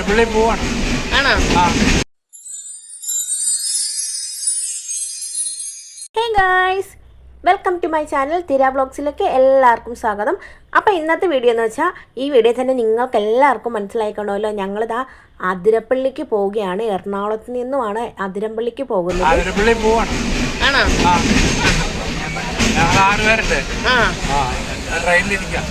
അതിരപ്പള്ളി പോവാണ്. ആണോ? Hey guys, welcome to my channel തിര വ്ളോഗ്സിലേക്ക് എല്ലാവർക്കും സ്വാഗതം. അപ്പോൾ ഇന്നത്തെ വീഡിയോ എന്ന് വെച്ചാൽ ഈ വീഡിയോ തന്നെ നിങ്ങൾക്ക് എല്ലാവർക്കും മനസ്സിലായിക്കണമല്ലോ, ഞങ്ങളിതാ അതിരപ്പള്ളിക്ക് പോവുകയാണ്. എറണാകുളത്ത് നിന്നുമാണ് അതിരപ്പള്ളിക്ക് പോകുന്നത്. അതിരപ്പള്ളി പോവാണ്. ആണോ? ഞങ്ങൾ 6 പേരുണ്ട്. ട്രെയിനിലിരിക്കാം.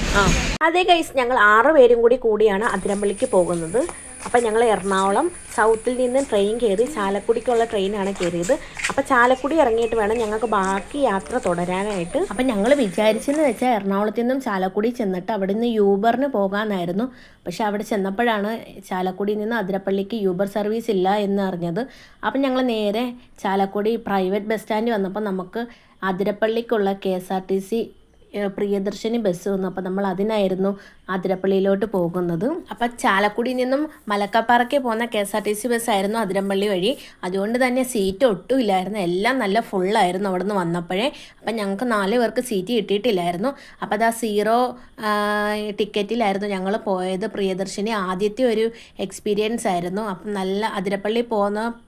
അതെ ഗൈസ്, ഞങ്ങൾ 6 പേരും കൂടിയാണ് അതിരപ്പള്ളിക്ക് പോകുന്നത്. അപ്പം ഞങ്ങൾ എറണാകുളം സൗത്തിൽ നിന്ന് ട്രെയിൻ കയറി ചാലക്കുടിക്കുള്ള ട്രെയിനാണ് കയറിയത്. അപ്പോൾ ചാലക്കുടി ഇറങ്ങിയിട്ട് വേണം ഞങ്ങൾക്ക് ബാക്കി യാത്ര തുടരാനായിട്ട്. അപ്പം ഞങ്ങൾ വിചാരിച്ചെന്ന് വെച്ചാൽ എറണാകുളത്ത് നിന്നും ചാലക്കുടി ചെന്നിട്ട് അവിടെ നിന്ന് യൂബറിന് പോകാമെന്നായിരുന്നു. പക്ഷെ അവിടെ ചെന്നപ്പോഴാണ് ചാലക്കുടിയിൽ നിന്ന് അതിരപ്പള്ളിക്ക് യൂബർ സർവീസ് ഇല്ല എന്ന് അറിഞ്ഞത്. അപ്പം ഞങ്ങൾ നേരെ ചാലക്കുടി പ്രൈവറ്റ് ബസ് സ്റ്റാൻഡ് വന്നപ്പോൾ നമുക്ക് അതിരപ്പള്ളിക്കുള്ള KSRTC പ്രിയദർശിനി ബസ് വന്നു. അപ്പോൾ നമ്മൾ അതിനായിരുന്നു അതിരപ്പള്ളിയിലോട്ട് പോകുന്നത്. അപ്പം ചാലക്കുടിയിൽ നിന്നും മലക്കപ്പാറയ്ക്ക് പോകുന്ന KSRTC ബസ്സായിരുന്നു അതിരപ്പള്ളി വഴി. അതുകൊണ്ട് തന്നെ സീറ്റ് ഒട്ടും ഇല്ലായിരുന്നു, എല്ലാം നല്ല ഫുള്ളായിരുന്നു അവിടെ നിന്ന് വന്നപ്പോഴേ. അപ്പം ഞങ്ങൾക്ക് 4 പേർക്ക് സീറ്റ് കിട്ടിയിട്ടില്ലായിരുന്നു. അപ്പോൾ അത് 0 ടിക്കറ്റിലായിരുന്നു ഞങ്ങൾ പോയത്. പ്രിയദർശിനി ആദ്യത്തെ ഒരു എക്സ്പീരിയൻസ് ആയിരുന്നു. അപ്പം നല്ല അതിരപ്പള്ളി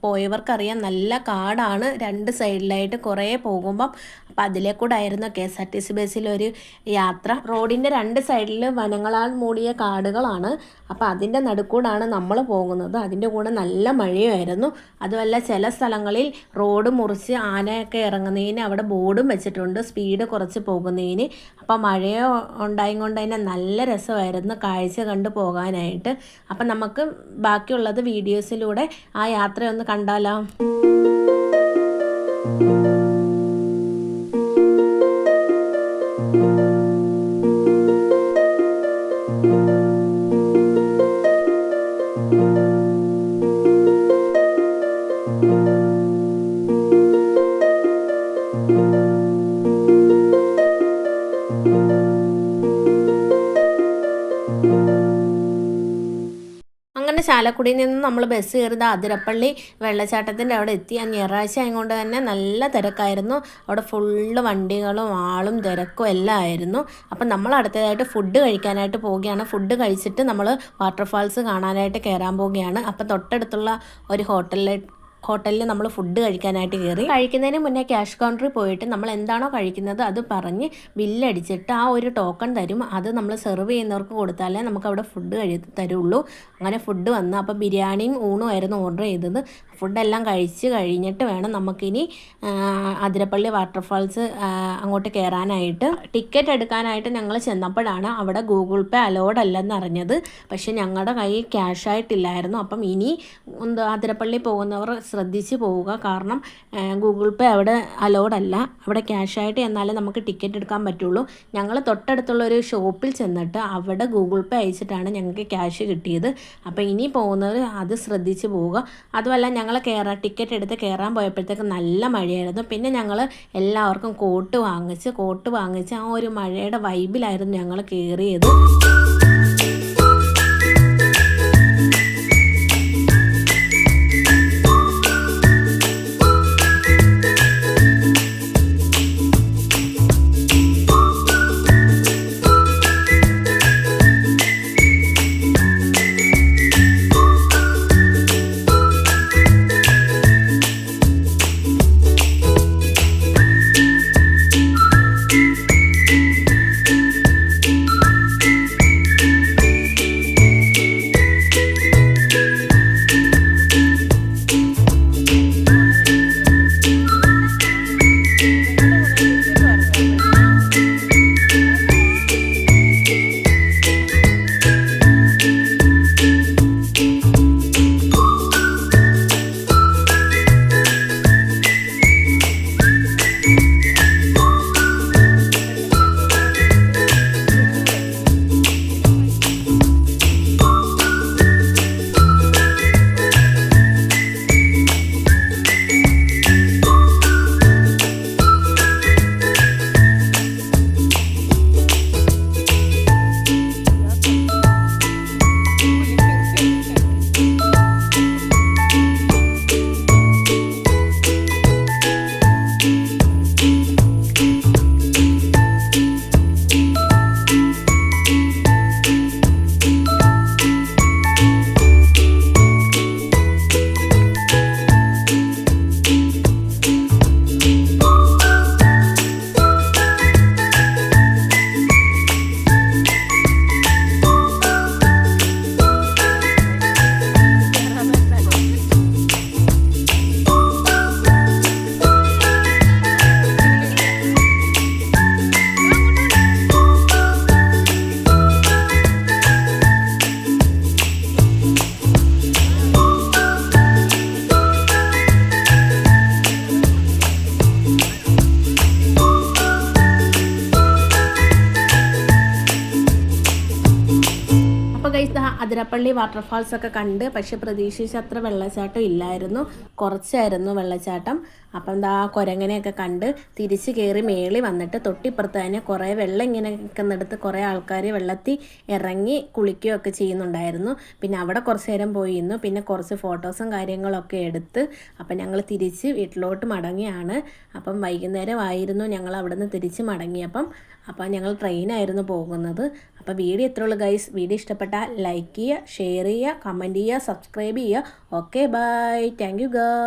പോയവർക്കറിയാം, നല്ല കാടാണ് 2 സൈഡിലായിട്ട് കുറേ പോകുമ്പം. അപ്പം അതിലേക്കൂടെ ആയിരുന്നു KSRTC ബസ്സിലൊരു യാത്ര. റോഡിൻ്റെ 2 സൈഡിൽ വനങ്ങളാൽ മൂടിയ കാടുകളാണ്. അപ്പോൾ അതിൻ്റെ നടുക്കൂടാണ് നമ്മൾ പോകുന്നത്. അതിൻ്റെ കൂടെ നല്ല മഴയുമായിരുന്നു. അതുമല്ല ചില സ്ഥലങ്ങളിൽ റോഡ് മുറിച്ച് ആനയൊക്കെ ഇറങ്ങുന്നതിന് അവിടെ ബോർഡും വെച്ചിട്ടുണ്ട്, സ്പീഡ് കുറച്ച് പോകുന്നതിന്. അപ്പോൾ മഴയോ ഉണ്ടായും കൊണ്ട് തന്നെ നല്ല രസമായിരുന്നു കാഴ്ച കണ്ടു പോകാനായിട്ട്. അപ്പം നമുക്ക് ബാക്കിയുള്ളത് വീഡിയോസിലൂടെ ആ യാത്രയൊന്ന് കണ്ടാലോ. അങ്ങനെ ചാലക്കുടിയിൽ നിന്ന് നമ്മൾ ബസ് കയറിയത് അതിരപ്പള്ളി വെള്ളച്ചാട്ടത്തിൻ്റെ അവിടെ എത്തി. ആ ഞായറാഴ്ച ആയതുകൊണ്ട് തന്നെ നല്ല തിരക്കായിരുന്നു. അവിടെ ഫുള്ള് വണ്ടികളും ആളും തിരക്കും എല്ലാം ആയിരുന്നു. അപ്പം നമ്മൾ അടുത്തതായിട്ട് ഫുഡ് കഴിക്കാനായിട്ട് പോവുകയാണ്. ഫുഡ് കഴിച്ചിട്ട് നമ്മൾ വാട്ടർഫാൾസ് കാണാനായിട്ട് കയറാൻ പോവുകയാണ്. അപ്പം തൊട്ടടുത്തുള്ള ഒരു ഹോട്ടലിൽ നമ്മൾ ഫുഡ് കഴിക്കാനായിട്ട് കയറി. കഴിക്കുന്നതിന് മുന്നേ ക്യാഷ് കൗണ്ടറിൽ പോയിട്ട് നമ്മൾ എന്താണോ കഴിക്കുന്നത് അത് പറഞ്ഞ് ബില്ലടിച്ചിട്ട് ആ ഒരു ടോക്കൺ തരും. അത് നമ്മൾ സെർവ് ചെയ്യുന്നവർക്ക് കൊടുത്താലേ നമുക്ക് അവിടെ ഫുഡ് തരുള്ളൂ. അങ്ങനെ ഫുഡ് വന്നു. അപ്പോൾ ബിരിയാണിയും ഊണും ആയിരുന്നു ഓർഡർ ചെയ്തത്. ഫുഡെല്ലാം കഴിച്ച് കഴിഞ്ഞിട്ട് വേണം നമുക്കിനി അതിരപ്പള്ളി വാട്ടർഫാൾസ് അങ്ങോട്ട് കയറാനായിട്ട്. ടിക്കറ്റ് എടുക്കാനായിട്ട് ഞങ്ങൾ ചെന്നപ്പോഴാണ് അവിടെ ഗൂഗിൾ പേ അലോഡ് അല്ലെന്ന് അറിഞ്ഞത്. പക്ഷെ ഞങ്ങളുടെ കയ്യിൽ ക്യാഷ് ആയിട്ടില്ലായിരുന്നു. അപ്പം ഇനി അതിരപ്പള്ളി പോകുന്നവർ ശ്രദ്ധിച്ച് പോവുക, കാരണം ഗൂഗിൾ പേ അവിടെ അലോഡ് അല്ല. അവിടെ ക്യാഷ് ആയിട്ട് എന്നാലേ നമുക്ക് ടിക്കറ്റ് എടുക്കാൻ പറ്റുള്ളൂ. ഞങ്ങൾ തൊട്ടടുത്തുള്ള ഒരു ഷോപ്പിൽ ചെന്നിട്ട് അവിടെ ഗൂഗിൾ പേ അയച്ചിട്ടാണ് ഞങ്ങൾക്ക് ക്യാഷ് കിട്ടിയത്. അപ്പോൾ ഇനി പോകുന്നവർ അത് ശ്രദ്ധിച്ച് പോവുക. അതുമല്ല ഞങ്ങൾ ടിക്കറ്റ് എടുത്ത് കയറാൻ പോയപ്പോഴത്തേക്ക് നല്ല മഴയായിരുന്നു. പിന്നെ ഞങ്ങൾ എല്ലാവർക്കും കോട്ട് വാങ്ങിച്ച് ആ ഒരു മഴയുടെ വൈബിലായിരുന്നു ഞങ്ങൾ കയറിയത്. അതിരപ്പള്ളി വാട്ടർഫാൾസൊക്കെ കണ്ട്, പക്ഷെ പ്രതീക്ഷിച്ച അത്ര വെള്ളച്ചാട്ടം ഇല്ലായിരുന്നു, കുറച്ചായിരുന്നു വെള്ളച്ചാട്ടം. അപ്പം എന്താ കുരങ്ങനെയൊക്കെ കണ്ട് തിരിച്ച് കയറി മേളി വന്നിട്ട് തൊട്ടിപ്പുറത്ത് തന്നെ കുറേ വെള്ളം ഇങ്ങനെ നിൽക്കുന്നിടത്ത് കുറേ ആൾക്കാർ വെള്ളത്തിൽ ഇറങ്ങി കുളിക്കുകയൊക്കെ ചെയ്യുന്നുണ്ടായിരുന്നു. പിന്നെ അവിടെ കുറച്ച് നേരം പോയി ഇരുന്നു. പിന്നെ കുറച്ച് ഫോട്ടോസും കാര്യങ്ങളൊക്കെ എടുത്ത് അപ്പം ഞങ്ങൾ തിരിച്ച് വീട്ടിലോട്ട് മടങ്ങിയാണ്. അപ്പം വൈകുന്നേരം ആയിരുന്നു ഞങ്ങൾ അവിടെ നിന്ന് തിരിച്ച് മടങ്ങിയപ്പം. അപ്പം ഞങ്ങൾ ട്രെയിനായിരുന്നു പോകുന്നത്. അപ്പോൾ വീഡിയോ എത്ര ഉള്ളൂ ഗൈസ്. വീഡിയോ ഇഷ്ടപ്പെട്ടാൽ ലൈക്ക് ചെയ്യുക, ഷെയർ ചെയ്യുക, കമൻറ്റ് ചെയ്യുക, സബ്സ്ക്രൈബ് ചെയ്യുക. Okay bye. Thank you guys.